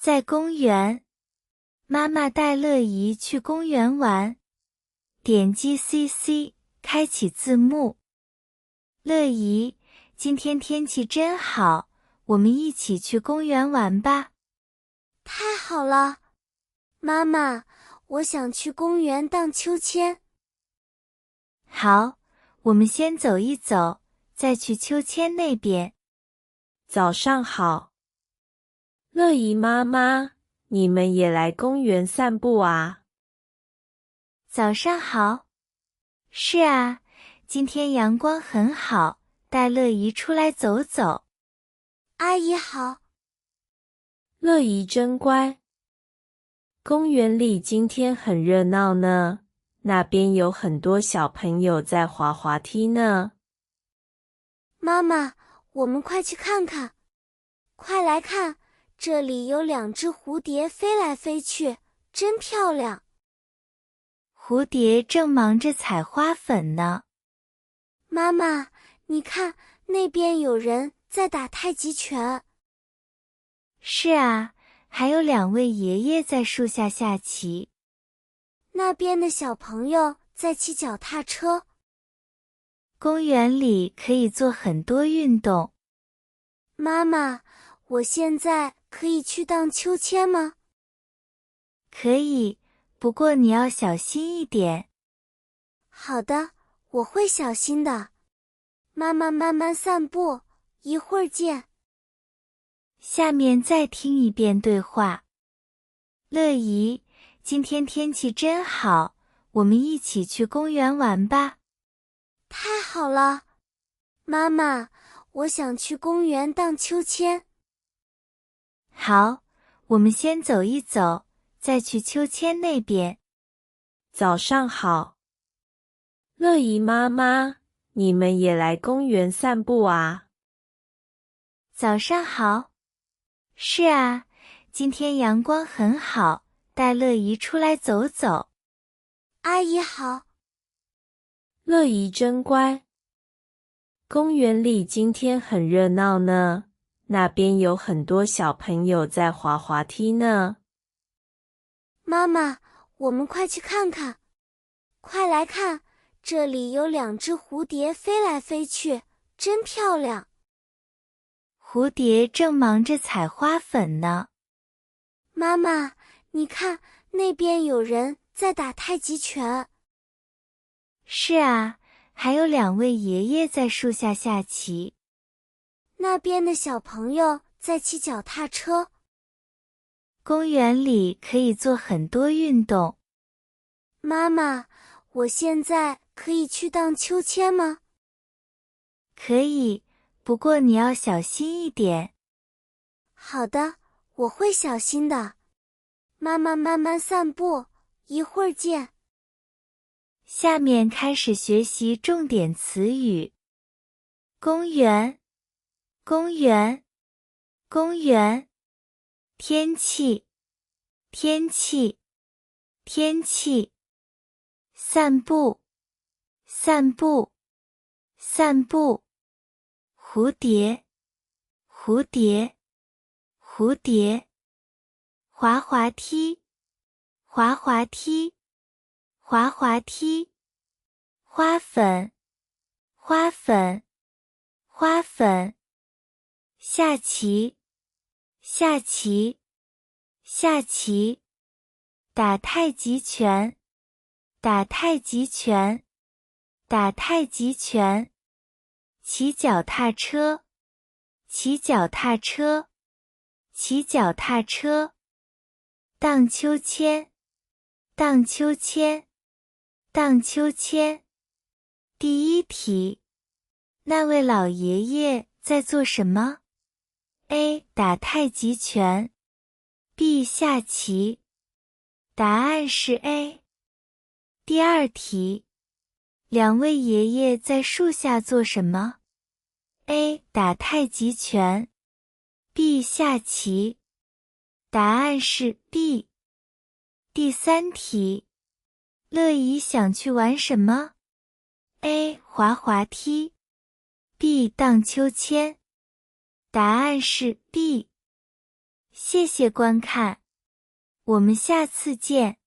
在公园，妈妈带乐怡去公园玩。点击 CC， 开启字幕。乐怡，今天天气真好，我们一起去公园玩吧。太好了，妈妈，我想去公园荡秋千。好，我们先走一走，再去秋千那边。早上好，乐怡妈妈，你们也来公园散步啊？早上好。是啊，今天阳光很好，带乐怡出来走走。阿姨好。乐怡真乖。公园里今天很热闹呢，那边有很多小朋友在滑滑梯呢。妈妈，我们快去看看。快来看，这里有2只蝴蝶飞来飞去，真漂亮。蝴蝶正忙着采花粉呢。妈妈，你看，那边有人在打太极拳。是啊，还有2位爷爷在树下下棋。那边的小朋友在骑脚踏车。公园里可以做很多运动。妈妈，我现在可以去荡秋千吗？可以，不过你要小心一点。好的，我会小心的。妈妈慢慢散步，一会儿见。下面再听一遍对话。乐怡，今天天气真好，我们一起去公园玩吧。太好了，妈妈，我想去公园荡秋千。好，我们先走一走，再去秋千那边。早上好，乐怡妈妈，你们也来公园散步啊？早上好。是啊，今天阳光很好，带乐怡出来走走。阿姨好。乐怡真乖。公园里今天很热闹呢，那边有很多小朋友在滑滑梯呢。妈妈，我们快去看看。快来看，这里有2只蝴蝶飞来飞去，真漂亮。蝴蝶正忙着采花粉呢。妈妈，你看，那边有人在打太极拳。是啊，还有2位爷爷在树下下棋。那边的小朋友在骑脚踏车。公园里可以做很多运动。妈妈，我现在可以去荡秋千吗？可以，不过你要小心一点。好的，我会小心的。妈妈慢慢散步，一会儿见。下面开始学习重点词语。公园，公园，公园。天气，天气，天气。散步，散步，散步。蝴蝶，蝴蝶，蝴蝶。滑滑梯，滑滑梯，滑滑梯。花粉，花粉，花粉。下棋，下棋，下棋。打太极拳，打太极拳，打太极拳。骑脚踏车，骑脚踏车，骑脚踏车。荡秋千，荡秋千，荡秋千。第一题，那位老爷爷在做什么？ A. 打太极拳 B. 下棋。答案是 A。第二题，2位爷爷在树下做什么？ A. 打太极拳 B. 下棋。答案是 B。第三题，乐怡想去玩什么？ A. 滑滑梯 B. 荡秋千。答案是 B。谢谢观看，我们下次见。